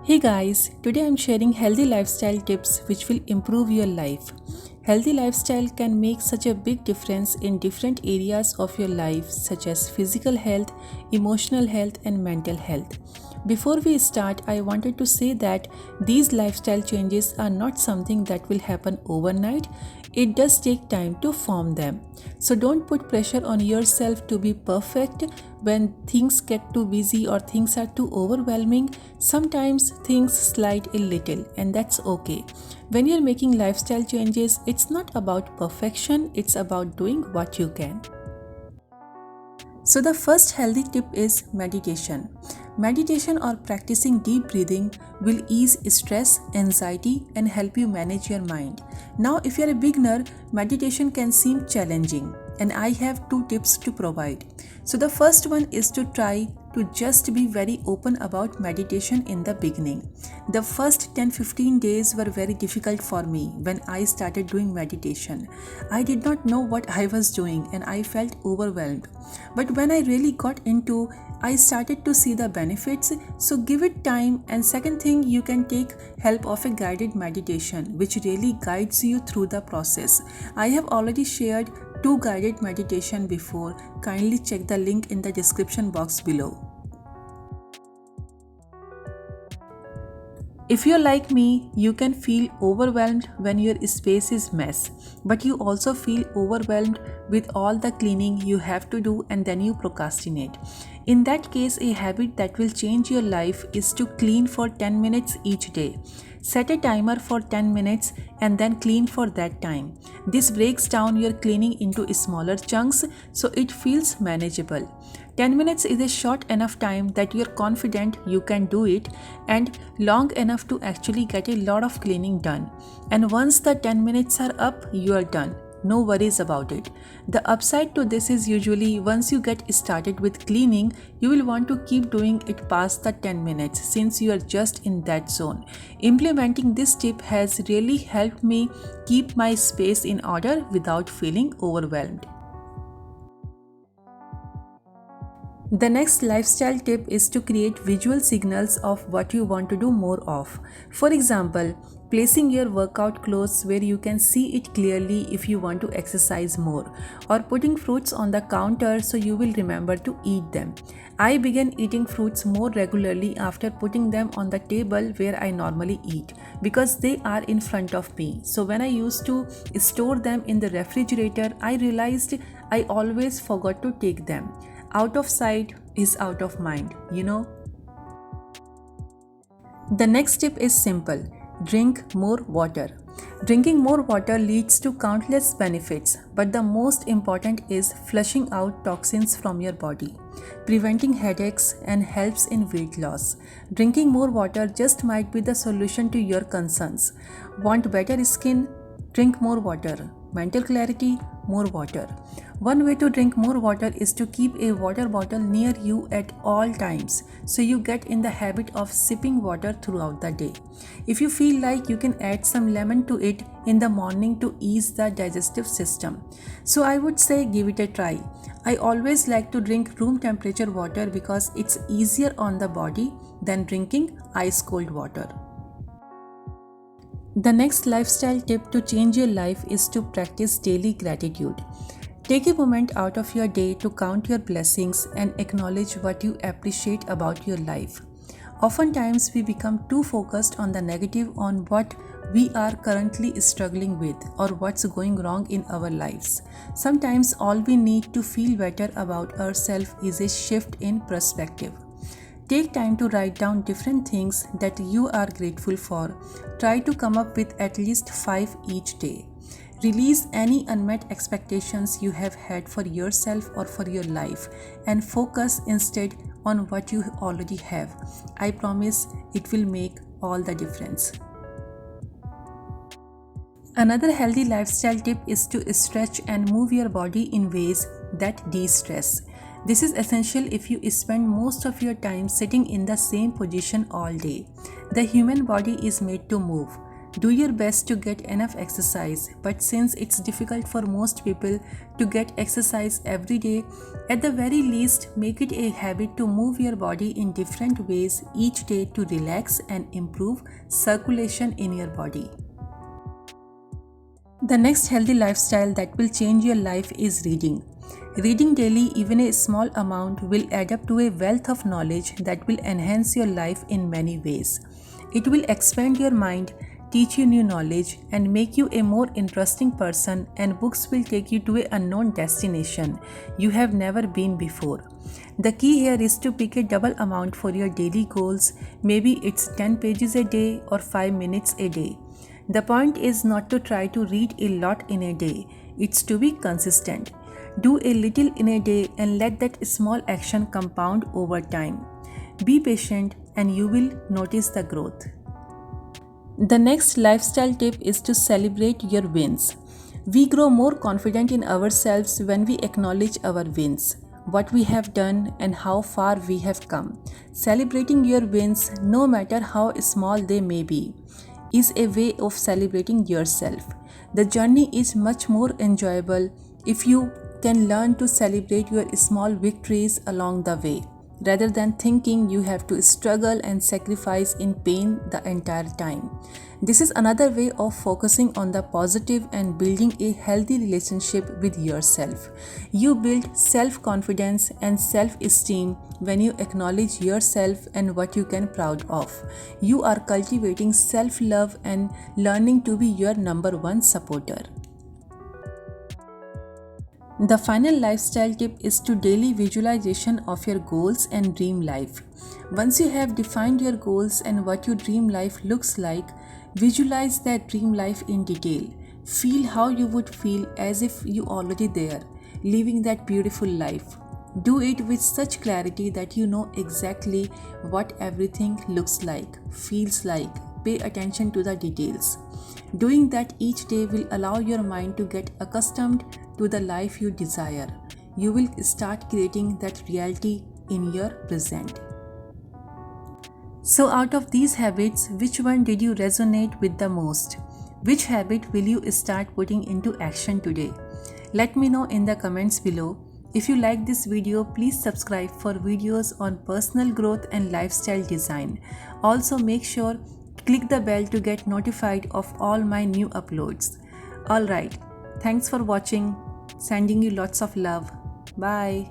Hey guys, today I'm sharing healthy lifestyle tips which will improve your life. Healthy lifestyle can make such a big difference in different areas of your life, such as physical health, emotional health, and mental health. Before we start, I wanted to say that these lifestyle changes are not something that will happen overnight. It does take time to form them. So don't put pressure on yourself to be perfect when things get too busy or things are too overwhelming. Sometimes things slide a little, and that's okay. When you're making lifestyle changes, it's not about perfection, it's about doing what you can. So, the first healthy tip is meditation. Meditation or practicing deep breathing will ease stress, anxiety, and help you manage your mind. Now, if you're a beginner, meditation can seem challenging, and I have two tips to provide. So, the first one is to try to just be very open about meditation in the beginning. The first 10-15 days were very difficult for me when I started doing meditation. I did not know what I was doing and I felt overwhelmed. But when I really got into, I started to see the benefits. So give it time. And second thing, you can take help of a guided meditation which really guides you through the process. I have already shared two guided meditation before. Kindly check the link in the description box below. If you're like me, you can feel overwhelmed when your space is mess, but you also feel overwhelmed with all the cleaning you have to do and then you procrastinate. In that case, a habit that will change your life is to clean for 10 minutes each day. Set a timer for 10 minutes and then clean for that time. This breaks down your cleaning into smaller chunks so it feels manageable. 10 minutes is a short enough time that you're confident you can do it and long enough to actually get a lot of cleaning done. And once the 10 minutes are up, you are done. No worries about it. The upside to this is usually once you get started with cleaning, you will want to keep doing it past the 10 minutes since you are just in that zone. Implementing this tip has really helped me keep my space in order without feeling overwhelmed. The next lifestyle tip is to create visual signals of what you want to do more of. For example, placing your workout clothes where you can see it clearly if you want to exercise more, or putting fruits on the counter so you will remember to eat them. I began eating fruits more regularly after putting them on the table where I normally eat because they are in front of me. So when I used to store them in the refrigerator, I realized I always forgot to take them. Out of sight is out of mind. The next tip is simple: drink more water. Drinking more water leads to countless benefits, but the most important is flushing out toxins from your body, preventing headaches, and helps in weight loss. Drinking more water just might be the solution to your concerns. Want better skin? Drink more water. Mental clarity? More water. One way to drink more water is to keep a water bottle near you at all times so you get in the habit of sipping water throughout the day. If you feel like you can add some lemon to it in the morning to ease the digestive system. So I would say give it a try. I always like to drink room temperature water because it's easier on the body than drinking ice cold water. The next lifestyle tip to change your life is to practice daily gratitude. Take a moment out of your day to count your blessings and acknowledge what you appreciate about your life. Oftentimes, we become too focused on the negative, on what we are currently struggling with, or what's going wrong in our lives. Sometimes, all we need to feel better about ourselves is a shift in perspective. Take time to write down different things that you are grateful for. Try to come up with at least 5 each day. Release any unmet expectations you have had for yourself or for your life and focus instead on what you already have. I promise it will make all the difference. Another healthy lifestyle tip is to stretch and move your body in ways that de-stress. This is essential if you spend most of your time sitting in the same position all day. The human body is made to move. Do your best to get enough exercise, but since it's difficult for most people to get exercise every day, at the very least, make it a habit to move your body in different ways each day to relax and improve circulation in your body. The next healthy lifestyle that will change your life is reading. Reading daily, even a small amount, will add up to a wealth of knowledge that will enhance your life in many ways. It will expand your mind, teach you new knowledge, and make you a more interesting person, and books will take you to an unknown destination you have never been before. The key here is to pick a double amount for your daily goals. Maybe it's 10 pages a day or 5 minutes a day. The point is not to try to read a lot in a day, it's to be consistent. Do a little in a day and let that small action compound over time. Be patient and you will notice the growth. The next lifestyle tip is to celebrate your wins. We grow more confident in ourselves when we acknowledge our wins, what we have done, and how far we have come. Celebrating your wins, no matter how small they may be, is a way of celebrating yourself. The journey is much more enjoyable if you can learn to celebrate your small victories along the way, rather than thinking you have to struggle and sacrifice in pain the entire time. This is another way of focusing on the positive and building a healthy relationship with yourself. You build self-confidence and self-esteem when you acknowledge yourself and what you can proud of. You are cultivating self-love and learning to be your number one supporter. The final lifestyle tip is to daily visualization of your goals and dream life. Once you have defined your goals and what your dream life looks like, visualize that dream life in detail. Feel how you would feel as if you already there, living that beautiful life. Do it with such clarity that you know exactly what everything looks like, feels like. Pay attention to the details. Doing that each day will allow your mind to get accustomed to the life you desire. You will start creating that reality in your present. So, out of these habits, which one did you resonate with the most? Which habit will you start putting into action today? Let me know in the comments below. If you like this video, please subscribe for videos on personal growth and lifestyle design. Also, make sure click the bell to get notified of all my new uploads. Alright, thanks for watching. Sending you lots of love. Bye.